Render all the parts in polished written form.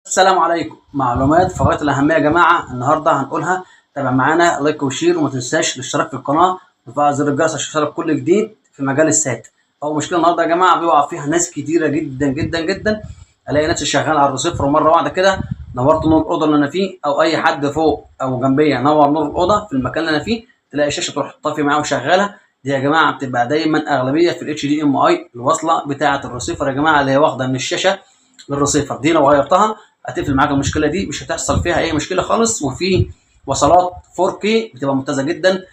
السلام عليكم. معلومات في غاية الأهمية يا جماعة النهاردة هنقولها. تابع معانا، لايك وشير، وما تنساش الاشتراك في القناة وتفعل زر الجرس عشان يوصلك كل جديد في مجال السات. أول مشكلة النهاردة يا جماعة بيقع فيها ناس كتيرة جدا جدا جدا. ألاقي ناس شغالة على الريسيفر ومرة واحدة كده نورت نور الأوضة اللي أنا فيه، أو أي حد فوق أو جنبي نور نور الأوضة في المكان اللي أنا فيه، تلاقي الشاشة تروح طافية معاه وشغالة. دي يا جماعة بتبقى دايما أغلبية في الاتش دي ام اي، الوصلة بتاعة الريسيفر يا جماعة اللي هي واخدة من الشاشة للريسيفر. دي لو غيرتها هتقفل معاك المشكله دي، مش هتحصل فيها اي مشكله خالص. وفي وصلات 4K بتبقى ممتازه جدا،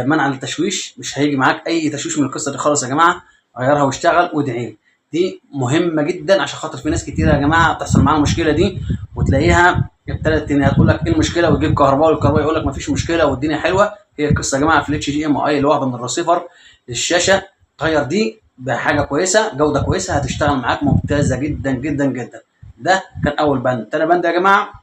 منع للتشويش، مش هيجي معاك اي تشويش من القصه دي خالص يا جماعه. غيرها واشتغل وادعي لي. دي مهمه جدا عشان خاطر في ناس كتير يا جماعه بتحصل معاها المشكله دي، وتلاقيها ابتدت ان تقول لك ايه المشكله وتجيب كهرباء، والكهرباء يقول لك مفيش مشكله والدنيا حلوه. هي القصه يا جماعه في الاتش دي ام اي اللي واخده من الريسيفر للشاشه. غير دي بحاجه كويسه، جوده كويسه، هتشتغل معاك ممتازه جدا جدا جدا. ده كان اول بند. تاني بند يا جماعه،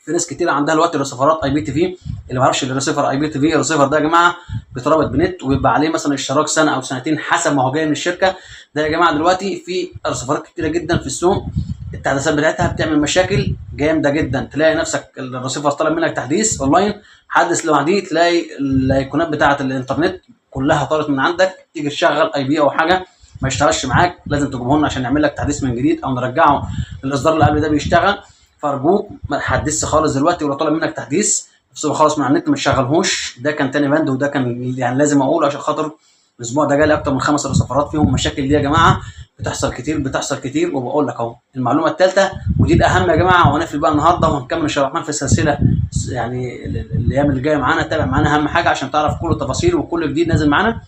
في ناس كتير عندها دلوقتي ريسيفرات اي بي تي في. اللي ما يعرفش الريسيفر اي بي تي في، الريسيفر ده يا جماعه بيتربط بنت ويبقى عليه مثلا اشتراك سنه او سنتين حسب ما هو جاي من الشركه. ده يا جماعه دلوقتي في ريسيفرات كتيره جدا في السوق، التحديثات بتاعتها بتعمل مشاكل جامده جدا. تلاقي نفسك الريسيفر طلب منك تحديث اونلاين، حدث لوحديه تلاقي الايقونات بتاعه الانترنت كلها طارت من عندك، تيجي تشغل اي بي او حاجه ما يشتغلش معاك، لازم تجيبه لنا عشان نعمل لك تحديث من جديد او نرجعه الاصدار اللي قبل ده بيشتغل. فارجوك ما تحدثش خالص دلوقتي، ولو طلب منك تحديث افصله خالص من على النت ما تشغلهوش. ده كان تاني بند، وده كان يعني لازم اقوله عشان خاطر الاسبوع ده جالي اكتر من 5 ريسيفرات فيهم مشاكل دي يا جماعه. بتحصل كتير بتحصل كتير، وبقول لك اهو المعلومه الثالثه ودي الاهم يا جماعه. وهنقفل بقى النهارده وهنكمل ان شاء الله الرحمن في السلسله يعني الايام اللي جايه معانا. تابع معانا اهم حاجه عشان تعرف كل التفاصيل وكل جديد نازل معانا.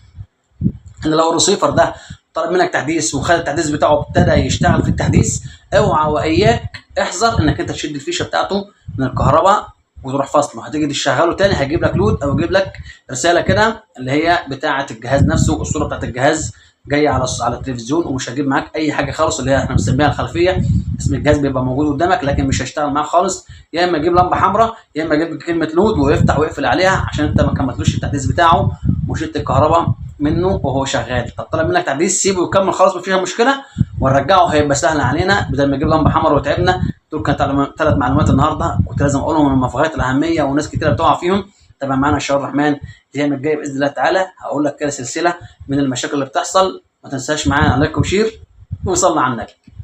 ان لو الريسيفر ده طلب منك تحديث وخد التحديث بتاعه ابتدى يشتغل في التحديث، اوعى واياك احذر انك انت تشد الفيشه بتاعته من الكهرباء وتروح فاصله. هتيجي تشغله تاني هيجيب لك لود او يجيب لك رساله كده اللي هي بتاعه الجهاز نفسه، الصوره بتاعه الجهاز جايه على التلفزيون، ومش هجيب معاك اي حاجه خالص اللي هي احنا بنسميها الخلفيه. اسم الجهاز بيبقى موجود قدامك لكن مش هيشتغل معاك خالص. يا اما يجيب لمبه حمراء، يا اما يجيب كلمه لود ويفتح ويقفل عليها عشان انت ما كملتلوش التحديث بتاعه وشلت الكهرباء منه وهو شغال. طب طلب منك تحديث سيبه ويكمل خلاص مفيش مشكله، ونرجعه هيبقى سهل علينا بدل ما يجيب لمبه حمراء وتعبنا. دول كانت 3 معلومات النهارده كنت لازم اقولهم من في غايه الاهميه وناس كتيره بتقع فيهم. تابع معانا ان شاء الله الرحمن الايام الجايه باذن الله تعالى، هقول لك كده سلسله من المشاكل اللي بتحصل. ما تنساش معانا لايك وشير وصلنا على النبي.